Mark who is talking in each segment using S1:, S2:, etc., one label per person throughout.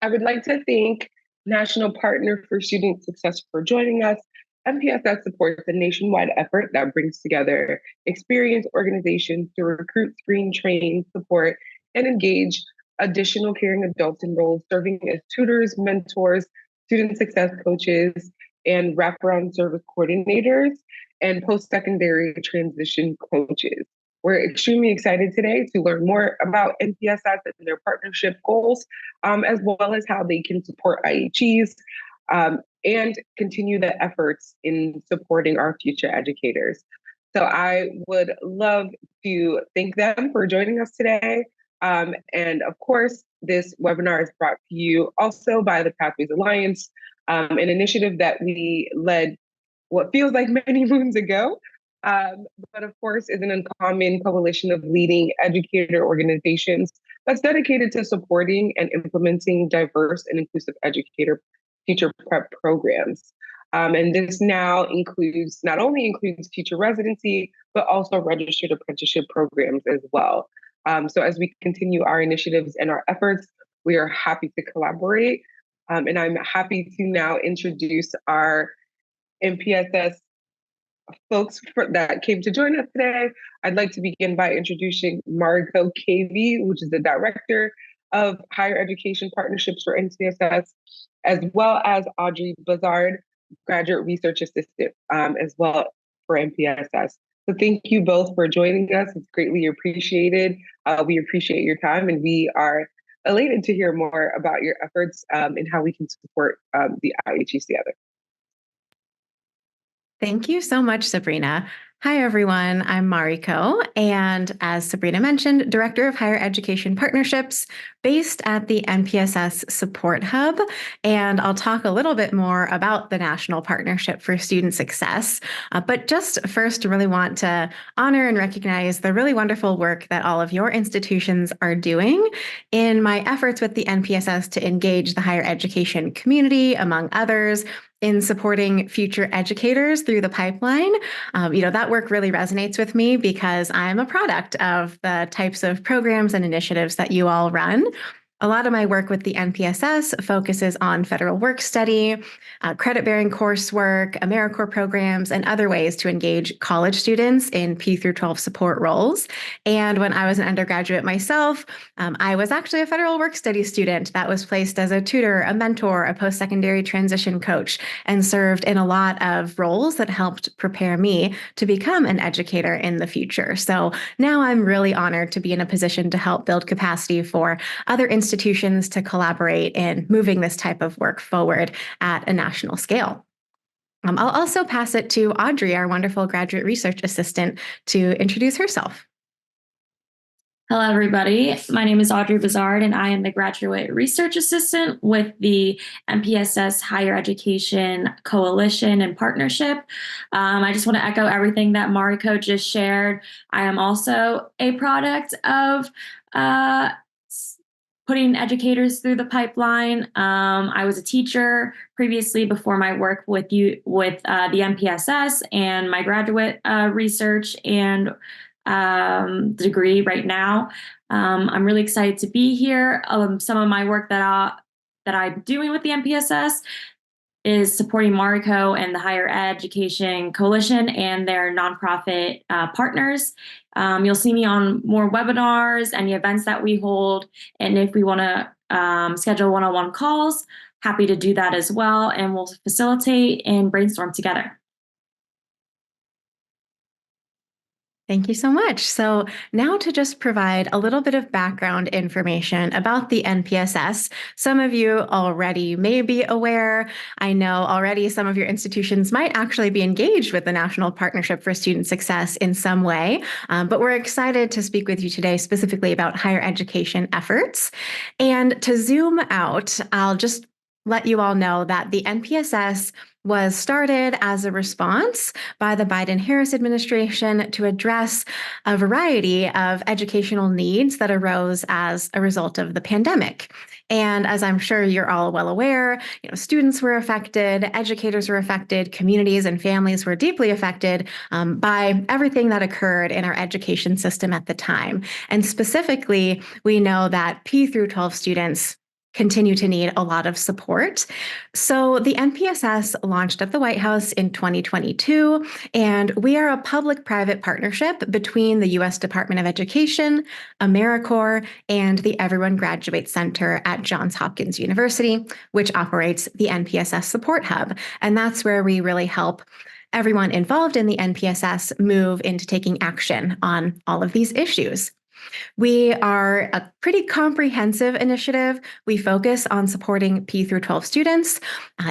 S1: I would like to thank National Partner for Student Success for joining us. NPSS supports a nationwide effort that brings together experienced organizations to recruit, screen, train, support, and engage additional caring adults in roles serving as tutors, mentors, student success coaches, and wraparound service coordinators and post-secondary transition coaches. We're extremely excited today to learn more about NPSS and their partnership goals, as well as how they can support IHEs and continue the efforts in supporting our future educators. So I would love to thank them for joining us today. And of course, this webinar is brought to you also by the Pathways Alliance, an initiative that we led what feels like many moons ago, but of course is an uncommon coalition of leading educator organizations that's dedicated to supporting and implementing diverse and inclusive educator teacher prep programs. And this now not only includes teacher residency, but also registered apprenticeship programs as well. So as we continue our initiatives and our efforts, we are happy to collaborate. And I'm happy to now introduce our NPSS folks that came to join us today. I'd like to begin by introducing Mariko KV, which is the Director of Higher Education Partnerships for NPSS, as well as Audrey Bazard, Graduate Research Assistant, as well for NPSS. So thank you both for joining us. It's greatly appreciated. We appreciate your time, and we are elated to hear more about your efforts and how we can support the IHEs together.
S2: Thank you so much, Sabrina. Hi, everyone. I'm Mariko, and as Sabrina mentioned, Director of Higher Education Partnerships based at the NPSS Support Hub. And I'll talk a little bit more about the National Partnership for Student Success. But just first, really want to honor and recognize the really wonderful work that all of your institutions are doing in my efforts with the NPSS to engage the higher education community, among others, in supporting future educators through the pipeline. That work really resonates with me because I'm a product of the types of programs and initiatives that you all run. A lot of my work with the NPSS focuses on federal work study, credit-bearing coursework, AmeriCorps programs, and other ways to engage college students in P through 12 support roles. And when I was an undergraduate myself, I was actually a federal work study student that was placed as a tutor, a mentor, a post-secondary transition coach, and served in a lot of roles that helped prepare me to become an educator in the future. So now I'm really honored to be in a position to help build capacity for other institutions to collaborate in moving this type of work forward at a national scale. I'll also pass it to Audrey, our wonderful graduate research assistant, to introduce herself.
S3: Hello, everybody. My name is Audrey Bazard, and I am the Graduate Research Assistant with the NPSS Higher Education Coalition and Partnership. I just want to echo everything that Mariko just shared. I am also a product of putting educators through the pipeline. I was a teacher previously before my work with the NPSS and my graduate research and degree right now. I'm really excited to be here. Some of my work that I'm doing with the NPSS is supporting Mariko and the Higher Education Coalition and their nonprofit partners. You'll see me on more webinars, any events that we hold, and if we want to schedule one-on-one calls, happy to do that as well, and we'll facilitate and brainstorm together.
S2: Thank you so much. So now to just provide a little bit of background information about the NPSS. Some of you already may be aware. I know already some of your institutions might actually be engaged with the National Partnership for Student Success in some way, but we're excited to speak with you today specifically about higher education efforts. And to zoom out, I'll just let you all know that the NPSS was started as a response by the Biden-Harris administration to address a variety of educational needs that arose as a result of the pandemic. And as I'm sure you're all well aware, students were affected, educators were affected, communities and families were deeply affected by everything that occurred in our education system at the time. And specifically, we know that P through 12 students continue to need a lot of support. So the NPSS launched at the White House in 2022, and we are a public-private partnership between the U.S. Department of Education, AmeriCorps, and the Everyone Graduates Center at Johns Hopkins University, which operates the NPSS Support Hub. And that's where we really help everyone involved in the NPSS move into taking action on all of these issues. We are a pretty comprehensive initiative. We focus on supporting P through 12 students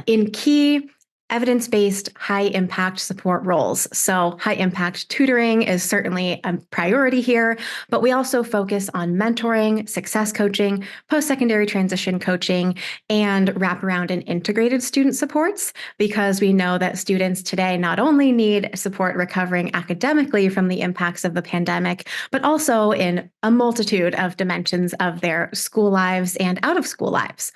S2: in key evidence-based, high-impact support roles. So high-impact tutoring is certainly a priority here, but we also focus on mentoring, success coaching, post-secondary transition coaching, and wraparound and integrated student supports, because we know that students today not only need support recovering academically from the impacts of the pandemic, but also in a multitude of dimensions of their school lives and out-of-school lives.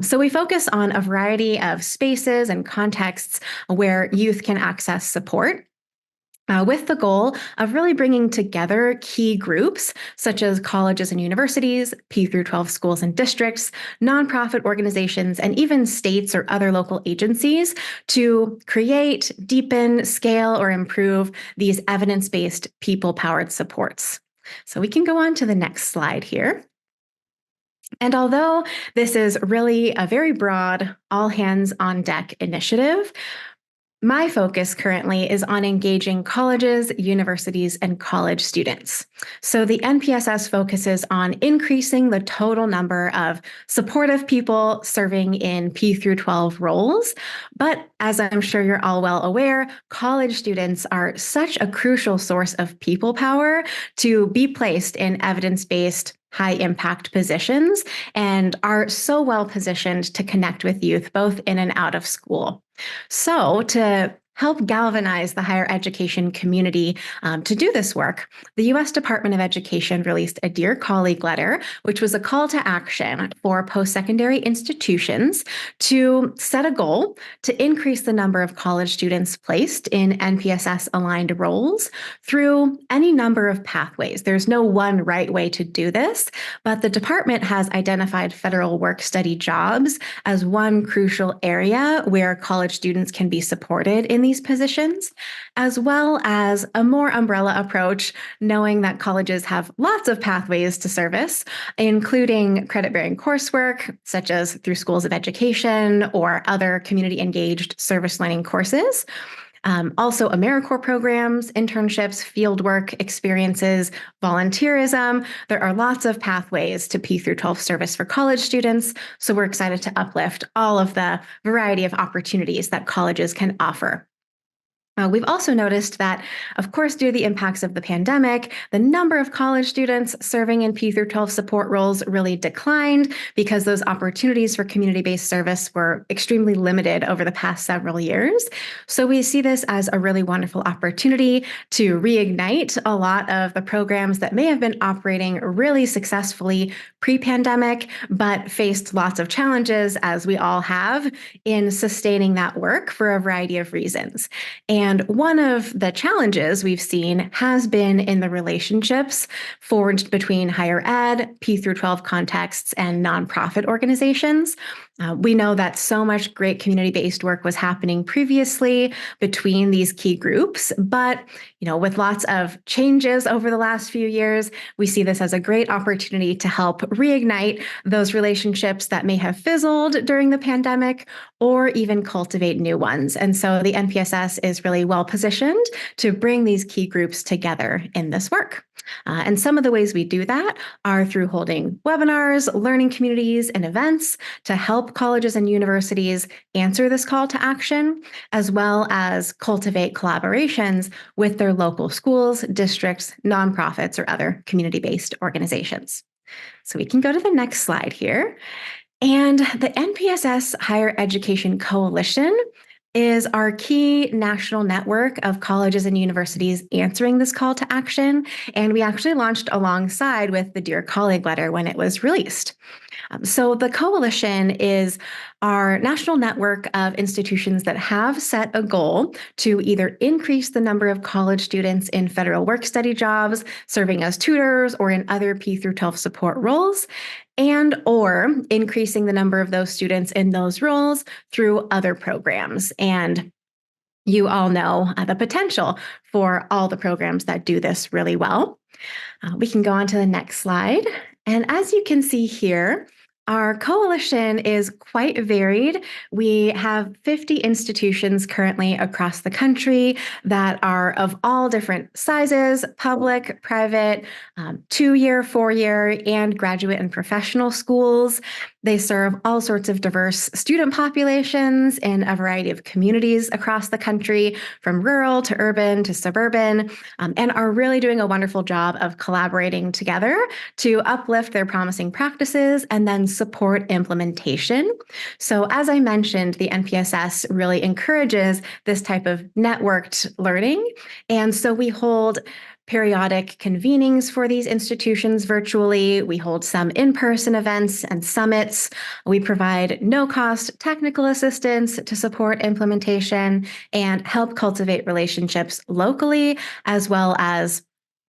S2: So we focus on a variety of spaces and contexts where youth can access support, with the goal of really bringing together key groups such as colleges and universities, P through 12 schools and districts, nonprofit organizations, and even states or other local agencies to create, deepen, scale, or improve these evidence-based, people-powered supports. So we can go on to the next slide here. And although this is really a very broad, all hands on deck initiative, my focus currently is on engaging colleges, universities, and college students. So the NPSS focuses on increasing the total number of supportive people serving in P through 12 roles. But as I'm sure you're all well aware, college students are such a crucial source of people power to be placed in evidence-based, high-impact positions and are so well positioned to connect with youth both in and out of school. So to help galvanize the higher education community to do this work, the U.S. Department of Education released a Dear Colleague letter, which was a call to action for post-secondary institutions to set a goal to increase the number of college students placed in NPSS-aligned roles through any number of pathways. There's no one right way to do this, but the department has identified federal work-study jobs as one crucial area where college students can be supported in these positions, as well as a more umbrella approach, knowing that colleges have lots of pathways to service, including credit-bearing coursework, such as through schools of education or other community-engaged service learning courses. Also AmeriCorps programs, internships, fieldwork experiences, volunteerism. There are lots of pathways to P through 12 service for college students. So we're excited to uplift all of the variety of opportunities that colleges can offer. We've also noticed that, of course, due to the impacts of the pandemic, the number of college students serving in P through 12 support roles really declined because those opportunities for community-based service were extremely limited over the past several years. So we see this as a really wonderful opportunity to reignite a lot of the programs that may have been operating really successfully pre-pandemic, but faced lots of challenges, as we all have, in sustaining that work for a variety of reasons. And one of the challenges we've seen has been in the relationships forged between higher ed, P through 12 contexts, and nonprofit organizations. We know that so much great community-based work was happening previously between these key groups, but with lots of changes over the last few years, we see this as a great opportunity to help reignite those relationships that may have fizzled during the pandemic or even cultivate new ones. And so the NPSS is really well positioned to bring these key groups together in this work. And some of the ways we do that are through holding webinars, learning communities, and events to help colleges and universities answer this call to action, as well as cultivate collaborations with their local schools, districts, nonprofits, or other community-based organizations. So we can go to the next slide here. And the NPSS Higher Education Coalition is our key national network of colleges and universities answering this call to action. And we actually launched alongside with the Dear Colleague letter when it was released. So the coalition is our national network of institutions that have set a goal to either increase the number of college students in federal work-study jobs, serving as tutors, or in other P through 12 support roles, and or increasing the number of those students in those roles through other programs. And you all know the potential for all the programs that do this really well. We can go on to the next slide. And as you can see here, our coalition is quite varied. We have 50 institutions currently across the country that are of all different sizes, public, private, 2-year, 4-year, and graduate and professional schools. They serve all sorts of diverse student populations in a variety of communities across the country, from rural to urban to suburban, and are really doing a wonderful job of collaborating together to uplift their promising practices and then support implementation. So as I mentioned, the NPSS really encourages this type of networked learning. And so we hold periodic convenings for these institutions virtually. We hold some in-person events and summits. We provide no-cost technical assistance to support implementation and help cultivate relationships locally, as well as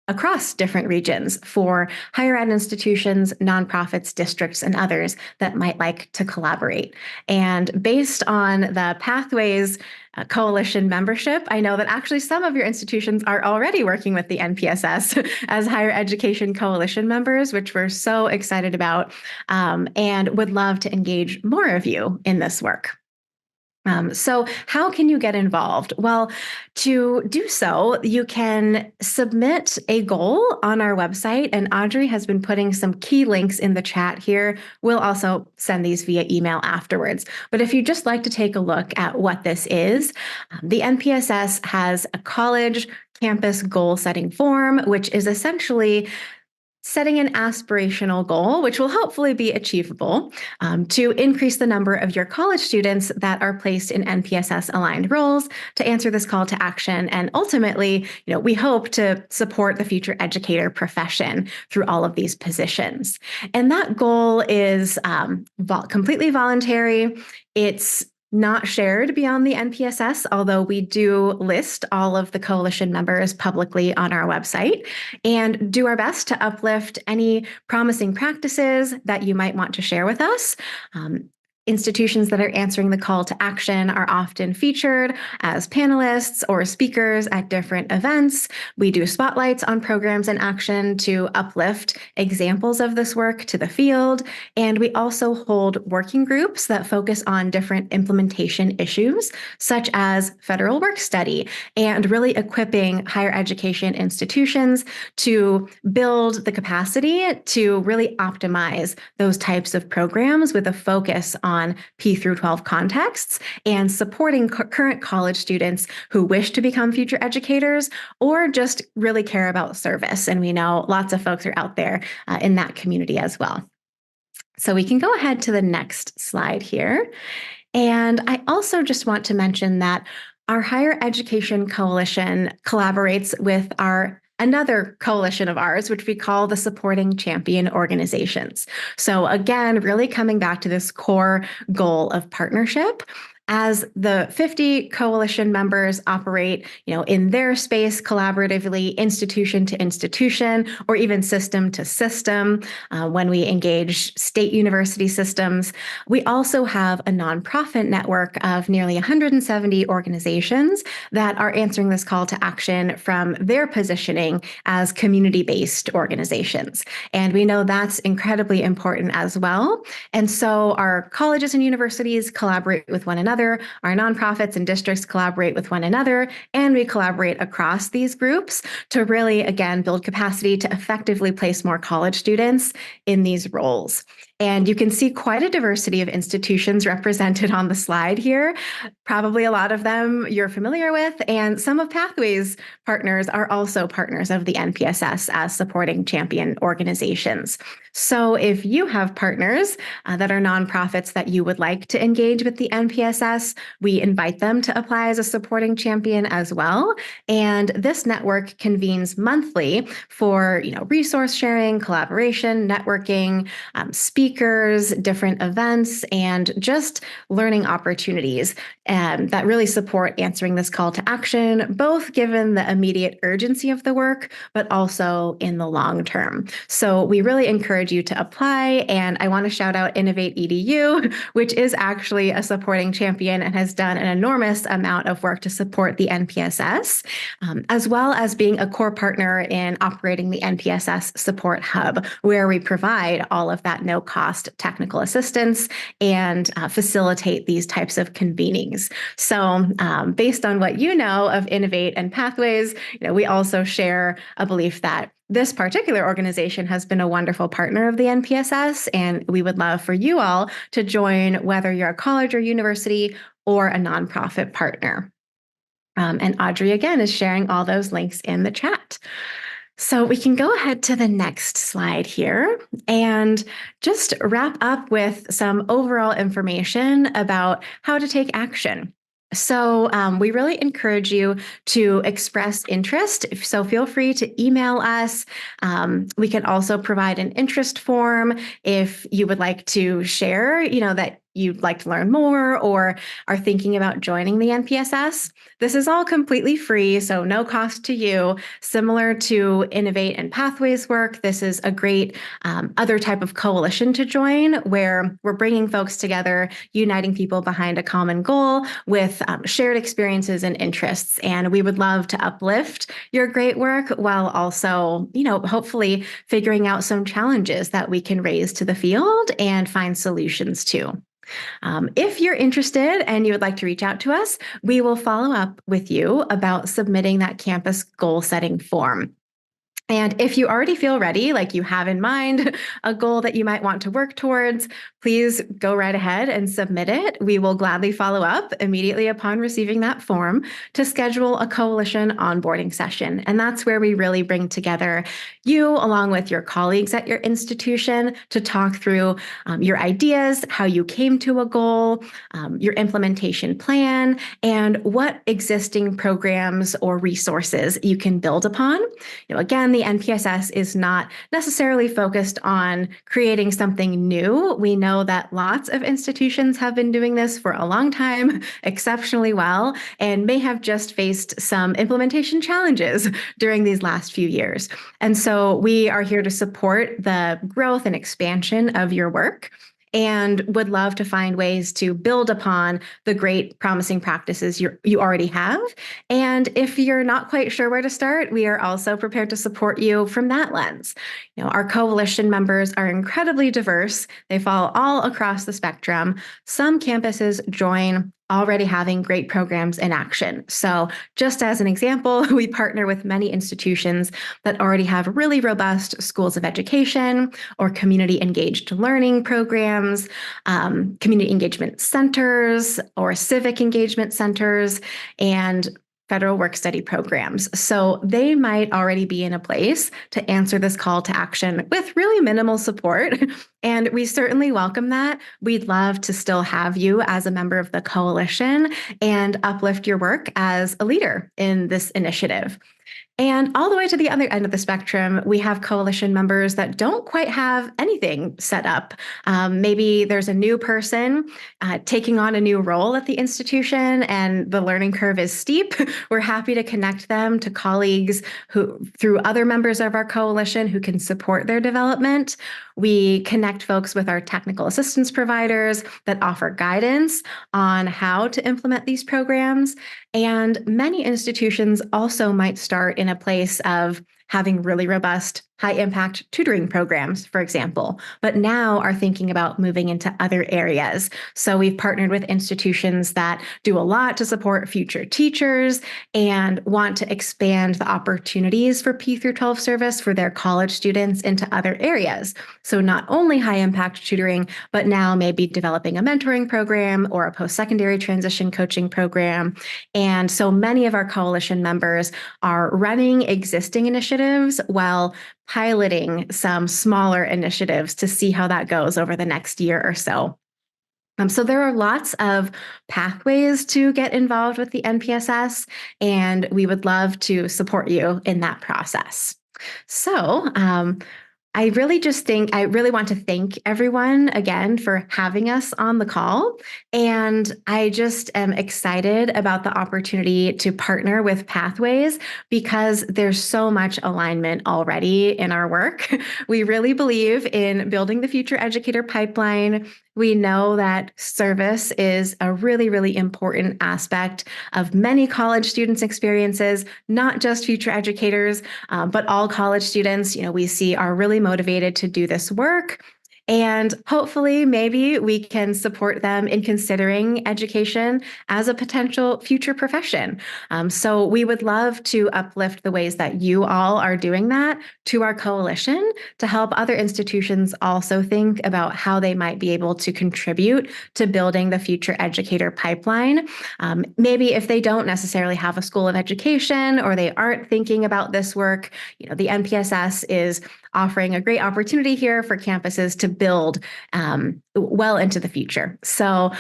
S2: across different regions for higher ed institutions, nonprofits, districts, and others that might like to collaborate. And based on the Pathways Coalition membership, I know that actually some of your institutions are already working with the NPSS as Higher Education Coalition members, which we're so excited about, and would love to engage more of you in this work. So how can you get involved? Well, to do so, you can submit a goal on our website, and Audrey has been putting some key links in the chat here. We'll also send these via email afterwards. But if you'd just like to take a look at what this is, the NPSS has a college campus goal setting form, which is essentially setting an aspirational goal, which will hopefully be achievable, to increase the number of your college students that are placed in NPSS-aligned roles, to answer this call to action, and ultimately, we hope to support the future educator profession through all of these positions. And that goal is completely voluntary. It's not shared beyond the NPSS, although we do list all of the coalition members publicly on our website and do our best to uplift any promising practices that you might want to share with us. Institutions that are answering the call to action are often featured as panelists or speakers at different events. We do spotlights on programs in action to uplift examples of this work to the field. And we also hold working groups that focus on different implementation issues, such as federal work study, and really equipping higher education institutions to build the capacity to really optimize those types of programs with a focus on P through 12 contexts and supporting current college students who wish to become future educators or just really care about service. And we know lots of folks are out there in that community as well. So we can go ahead to the next slide here. And I also just want to mention that our Higher Education Coalition collaborates with another coalition of ours, which we call the Supporting Champion Organizations. So again, really coming back to this core goal of partnership. As the 50 coalition members operate, in their space collaboratively, institution to institution, or even system to system, when we engage state university systems, we also have a nonprofit network of nearly 170 organizations that are answering this call to action from their positioning as community-based organizations. And we know that's incredibly important as well. And so our colleges and universities collaborate with one another. Our nonprofits and districts collaborate with one another, and we collaborate across these groups to really, again, build capacity to effectively place more college students in these roles. And you can see quite a diversity of institutions represented on the slide here. Probably a lot of them you're familiar with, and some of Pathways partners are also partners of the NPSS as supporting champion organizations. So if you have partners that are nonprofits that you would like to engage with the NPSS, we invite them to apply as a supporting champion as well. And this network convenes monthly for resource sharing, collaboration, networking, speaking speakers, different events, and just learning opportunities that really support answering this call to action, both given the immediate urgency of the work, but also in the long term. So we really encourage you to apply, and I want to shout out Innovate EDU, which is actually a supporting champion and has done an enormous amount of work to support the NPSS, as well as being a core partner in operating the NPSS Support Hub, where we provide all of that no-cost technical assistance and facilitate these types of convenings. So based on what you know of Innovate and Pathways, we also share a belief that this particular organization has been a wonderful partner of the NPSS, and we would love for you all to join, whether you're a college or university or a nonprofit partner. And Audrey, again, is sharing all those links in the chat. So we can go ahead to the next slide here and just wrap up with some overall information about how to take action. So we really encourage you to express interest. So feel free to email us. We can also provide an interest form if you would like to share, that you'd like to learn more or are thinking about joining the NPSS. This is all completely free, so no cost to you. Similar to Innovate and Pathways work, this is a great other type of coalition to join, where we're bringing folks together, uniting people behind a common goal with shared experiences and interests. And we would love to uplift your great work while also, hopefully figuring out some challenges that we can raise to the field and find solutions to. If you're interested and you would like to reach out to us, we will follow up with you about submitting that campus goal setting form. And if you already feel ready, like you have in mind a goal that you might want to work towards, please go right ahead and submit it. We will gladly follow up immediately upon receiving that form to schedule a coalition onboarding session. And that's where we really bring together you along with your colleagues at your institution to talk through your ideas, how you came to a goal, your implementation plan, and what existing programs or resources you can build upon. Again, the NPSS is not necessarily focused on creating something new. We know that lots of institutions have been doing this for a long time, exceptionally well, and may have just faced some implementation challenges during these last few years. And so we are here to support the growth and expansion of your work, and would love to find ways to build upon the great promising practices you already have. And if you're not quite sure where to start, we are also prepared to support you from that lens. Our coalition members are incredibly diverse. They fall all across the spectrum. Some campuses join already having great programs in action. So just as an example, we partner with many institutions that already have really robust schools of education or community engaged learning programs, community engagement centers or civic engagement centers, and federal work study programs. So they might already be in a place to answer this call to action with really minimal support. And we certainly welcome that. We'd love to still have you as a member of the coalition and uplift your work as a leader in this initiative. And all the way to the other end of the spectrum, we have coalition members that don't quite have anything set up. Maybe there's a new person taking on a new role at the institution and the learning curve is steep. We're happy to connect them to colleagues through other members of our coalition who can support their development. We connect folks with our technical assistance providers that offer guidance on how to implement these programs. And many institutions also might start in a place of having really robust, high-impact tutoring programs, for example, but now are thinking about moving into other areas. So we've partnered with institutions that do a lot to support future teachers and want to expand the opportunities for P through 12 service for their college students into other areas. So not only high-impact tutoring, but now maybe developing a mentoring program or a post-secondary transition coaching program. And so many of our coalition members are running existing initiatives while piloting some smaller initiatives to see how that goes over the next year or so. So there are lots of pathways to get involved with the NPSS, and we would love to support you in that process. So I really want to thank everyone again for having us on the call. And I just am excited about the opportunity to partner with Pathways because there's so much alignment already in our work. We really believe in building the future educator pipeline. We know that service is a really, really important aspect of many college students' experiences, not just future educators, but all college students, we see are really motivated to do this work. And hopefully, maybe we can support them in considering education as a potential future profession. So we would love to uplift the ways that you all are doing that to our coalition to help other institutions also think about how they might be able to contribute to building the future educator pipeline. Maybe if they don't necessarily have a school of education or they aren't thinking about this work, the NPSS is offering a great opportunity here for campuses to build well into the future. So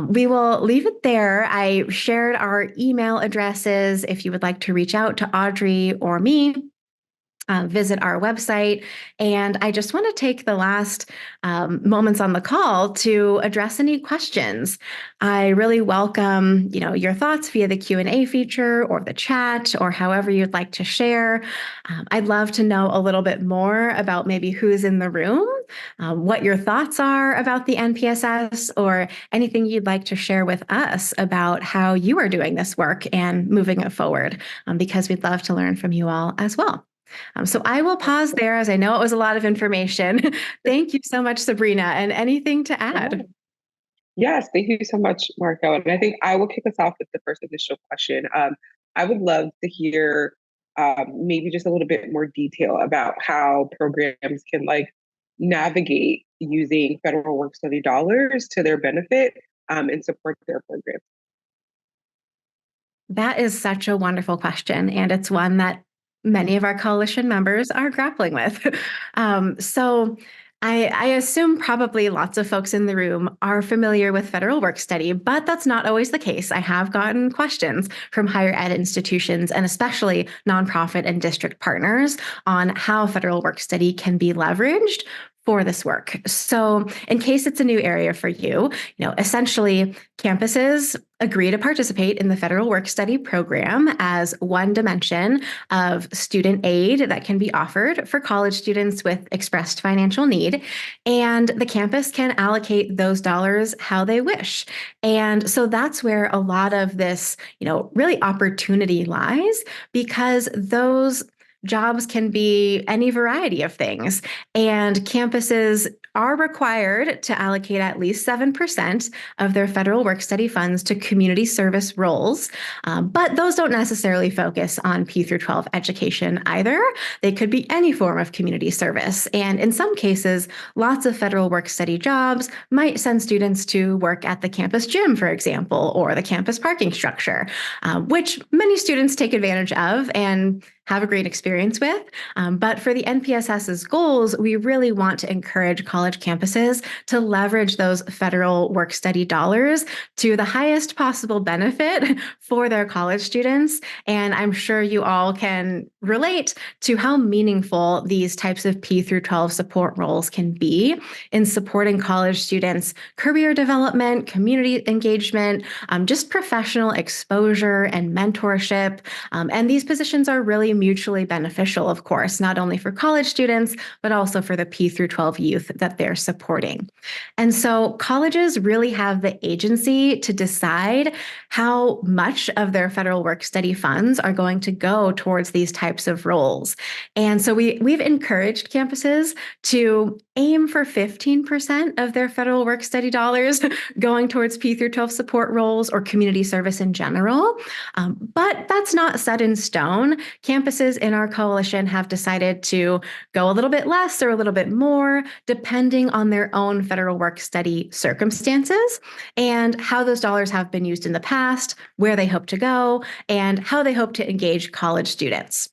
S2: we will leave it there. I shared our email addresses if you would like to reach out to Audrey or me. Visit our website. And I just want to take the last moments on the call to address any questions. I really welcome, your thoughts via the Q&A feature or the chat or however you'd like to share. I'd love to know a little bit more about maybe who's in the room, what your thoughts are about the NPSS, or anything you'd like to share with us about how you are doing this work and moving it forward, because we'd love to learn from you all as well. So I will pause there as I know it was a lot of information. Thank you so much, Sabrina. And anything to add?
S1: Yes, thank you so much, Marco. And I think I will kick us off with the first initial question. I would love to hear maybe just a little bit more detail about how programs can navigate using federal work study dollars to their benefit and support their programs.
S2: That is such a wonderful question. And it's one that many of our coalition members are grappling with. So I assume probably lots of folks in the room are familiar with federal work study, but that's not always the case. I have gotten questions from higher ed institutions and especially nonprofit and district partners on how federal work study can be leveraged for this work. So in case it's a new area for you, essentially campuses agree to participate in the federal work study program as one dimension of student aid that can be offered for college students with expressed financial need. And the campus can allocate those dollars how they wish. And so that's where a lot of this, really opportunity lies, because those jobs can be any variety of things. And campuses are required to allocate at least 7% of their federal work study funds to community service roles. But those don't necessarily focus on P through 12 education either. They could be any form of community service. And in some cases, lots of federal work study jobs might send students to work at the campus gym, for example, or the campus parking structure, which many students take advantage of and have a great experience with. But for the NPSS's goals, we really want to encourage college campuses to leverage those federal work study dollars to the highest possible benefit for their college students. And I'm sure you all can relate to how meaningful these types of P through 12 support roles can be in supporting college students' career development, community engagement, just professional exposure and mentorship. And these positions are really mutually beneficial, of course, not only for college students, but also for the P through 12 youth that they're supporting. And so colleges really have the agency to decide how much of their federal work study funds are going to go towards these types of roles. And so we've encouraged campuses to aim for 15% of their federal work study dollars going towards P through 12 support roles or community service in general. But that's not set in stone. Campuses in our coalition have decided to go a little bit less or a little bit more, depending on their own federal work study circumstances and how those dollars have been used in the past, where they hope to go, and how they hope to engage college students.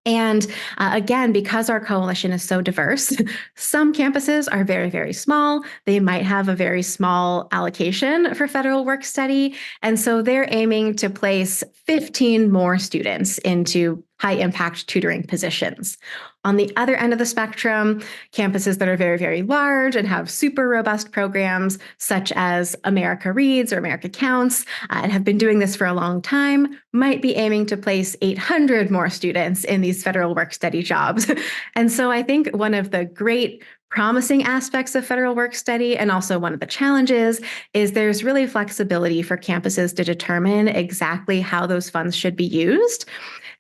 S2: And again, because our coalition is so diverse, some campuses are very, very small. They might have a very small allocation for federal work study. And so they're aiming to place 15 more students into high impact tutoring positions. On the other end of the spectrum, campuses that are very, very large and have super robust programs such as America Reads or America Counts, and have been doing this for a long time, might be aiming to place 800 more students in these federal work-study jobs. And so I think one of the great promising aspects of federal work-study, and also one of the challenges, is there's really flexibility for campuses to determine exactly how those funds should be used.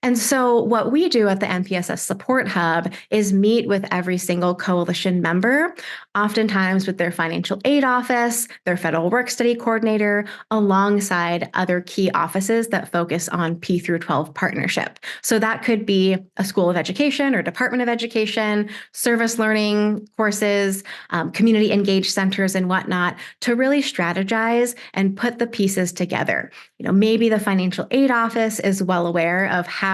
S2: And so what we do at the NPSS Support Hub is meet with every single coalition member, oftentimes with their financial aid office, their federal work-study coordinator, alongside other key offices that focus on P through 12 partnership. So that could be a school of education or Department of Education, service learning courses, community engaged centers and whatnot, to really strategize and put the pieces together. Maybe the financial aid office is well aware of how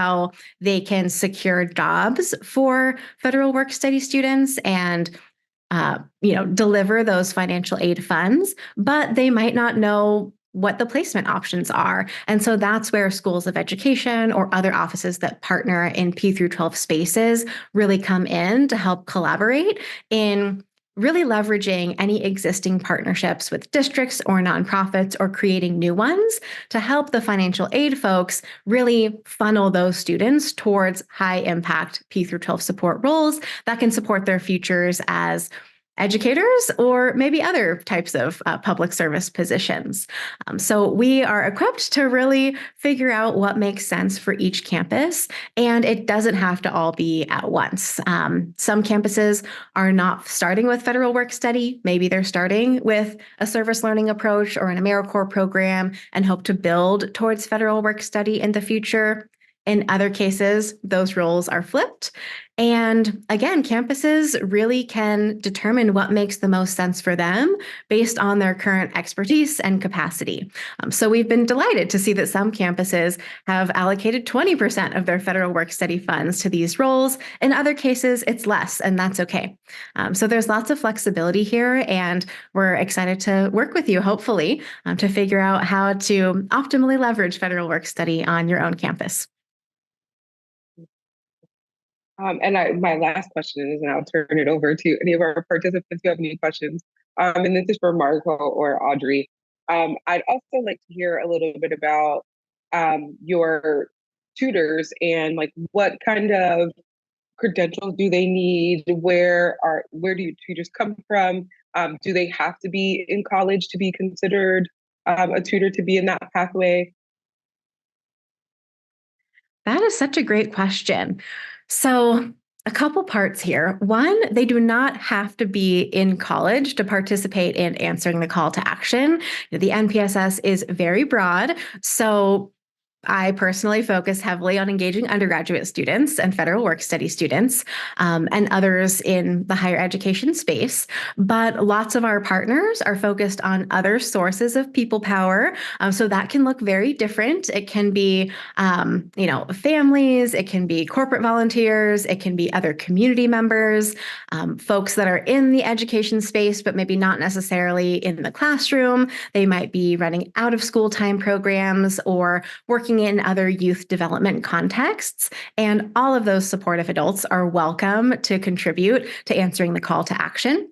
S2: they can secure jobs for federal work-study students and deliver those financial aid funds, but they might not know what the placement options are. And so that's where schools of education or other offices that partner in P through 12 spaces really come in to help collaborate in really leveraging any existing partnerships with districts or nonprofits or creating new ones to help the financial aid folks really funnel those students towards high impact P through 12 support roles that can support their futures as educators or maybe other types of public service positions. So we are equipped to really figure out what makes sense for each campus, and it doesn't have to all be at once. Some campuses are not starting with federal work-study. Maybe they're starting with a service learning approach or an AmeriCorps program and hope to build towards federal work-study in the future. In other cases, those roles are flipped. And again, campuses really can determine what makes the most sense for them based on their current expertise and capacity. So we've been delighted to see that some campuses have allocated 20% of their federal work-study funds to these roles. In other cases, it's less, and that's okay. So there's lots of flexibility here, and we're excited to work with you, hopefully, to figure out how to optimally leverage federal work-study on your own campus.
S1: My last question is, and I'll turn it over to any of our participants who have any questions. And this is for Marco or Audrey. I'd also like to hear a little bit about your tutors and like what kind of credentials do they need? Where do your tutors come from? Do they have to be in college to be considered a tutor to be in that pathway?
S2: That is such a great question. So a couple parts here. One, they do not have to be in college to participate in answering the call to action. The NPSS is very broad. So I personally focus heavily on engaging undergraduate students and federal work-study students and others in the higher education space. But lots of our partners are focused on other sources of people power. So that can look very different. It can be, families, it can be corporate volunteers, it can be other community members, folks that are in the education space, but maybe not necessarily in the classroom. They might be running out of school time programs or working in other youth development contexts. And all of those supportive adults are welcome to contribute to answering the call to action.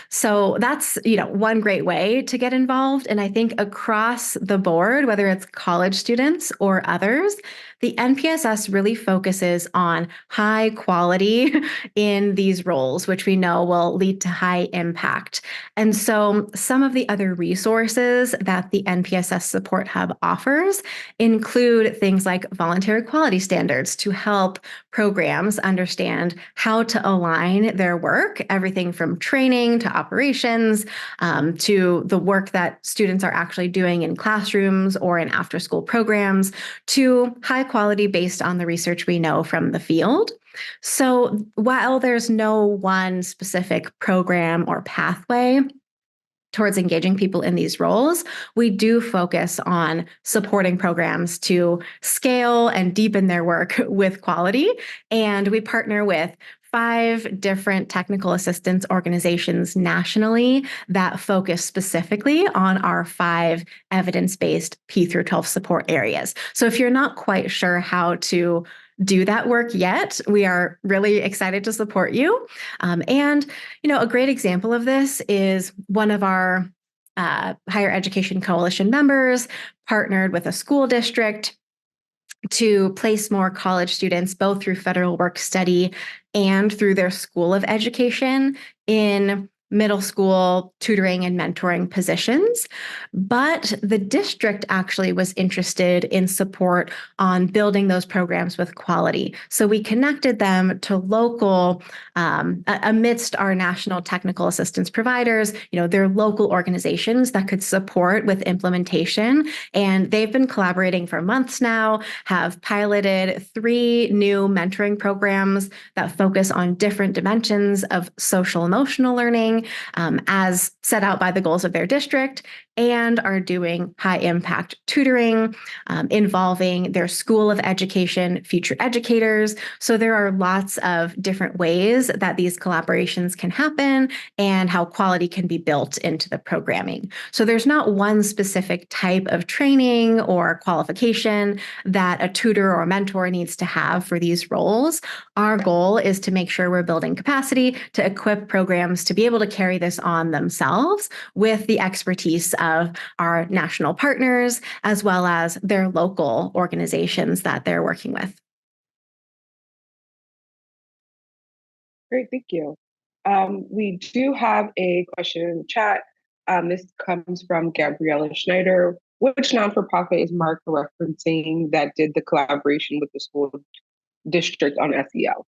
S2: So that's, one great way to get involved. And I think across the board, whether it's college students or others, the NPSS really focuses on high quality in these roles, which we know will lead to high impact. And so some of the other resources that the NPSS Support Hub offers include things like voluntary quality standards to help programs understand how to align their work, everything from training to operations, to the work that students are actually doing in classrooms or in after-school programs, to high quality based on the research we know from the field. So while there's no one specific program or pathway towards engaging people in these roles, we do focus on supporting programs to scale and deepen their work with quality. And we partner with 5 different technical assistance organizations nationally that focus specifically on our 5 evidence-based P through 12 support areas. So if you're not quite sure how to do that work yet, we are really excited to support you. And, a great example of this is one of our Higher Education Coalition members partnered with a school district to place more college students, both through federal work study and through their School of Education, in middle school tutoring and mentoring positions. But the district actually was interested in support on building those programs with quality. So we connected them to local, amidst our national technical assistance providers, their local organizations that could support with implementation. And they've been collaborating for months now, have piloted 3 new mentoring programs that focus on different dimensions of social emotional learning, as set out by the goals of their district, and are doing high impact tutoring involving their School of Education future educators. So there are lots of different ways that these collaborations can happen and how quality can be built into the programming. So there's not one specific type of training or qualification that a tutor or mentor needs to have for these roles. Our goal is to make sure we're building capacity to equip programs to be able to carry this on themselves with the expertise of our national partners, as well as their local organizations that they're working with.
S1: Great, thank you. We do have a question in the chat. This comes from Gabriella Schneider. Which non-for-profit is Mark referencing that did the collaboration with the school district on SEL?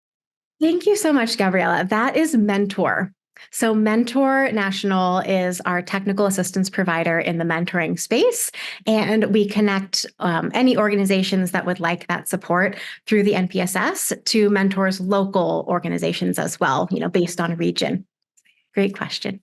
S2: Thank you so much, Gabriella. That is Mentor. So Mentor National is our technical assistance provider in the mentoring space, and we connect any organizations that would like that support through the NPSS to Mentor's local organizations as well, based on a region. Great question.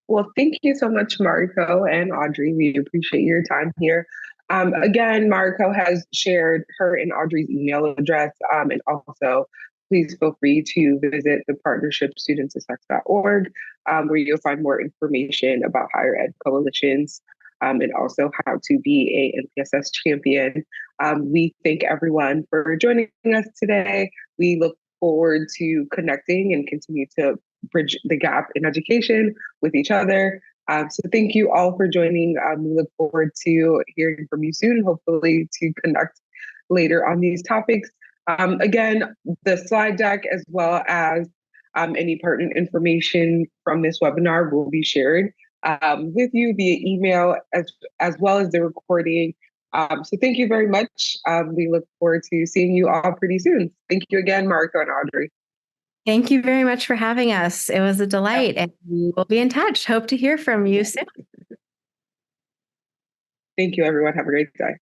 S1: Well, thank you so much, Mariko and Audrey. We appreciate your time here. Again, Mariko has shared her and Audrey's email address, and also please feel free to visit the partnership studentsuccess.org, where you'll find more information about higher ed coalitions, and also how to be a NPSS champion. We thank everyone for joining us today. We look forward to connecting and continue to bridge the gap in education with each other. So thank you all for joining. We look forward to hearing from you soon, hopefully to connect later on these topics. Again, the slide deck as well as any pertinent information from this webinar will be shared with you via email as well as the recording. So thank you very much. We look forward to seeing you all pretty soon. Thank you again, Mariko and Audrey.
S2: Thank you very much for having us. It was a delight, and we will be in touch. Hope to hear from you soon.
S1: Thank you, everyone. Have a great day.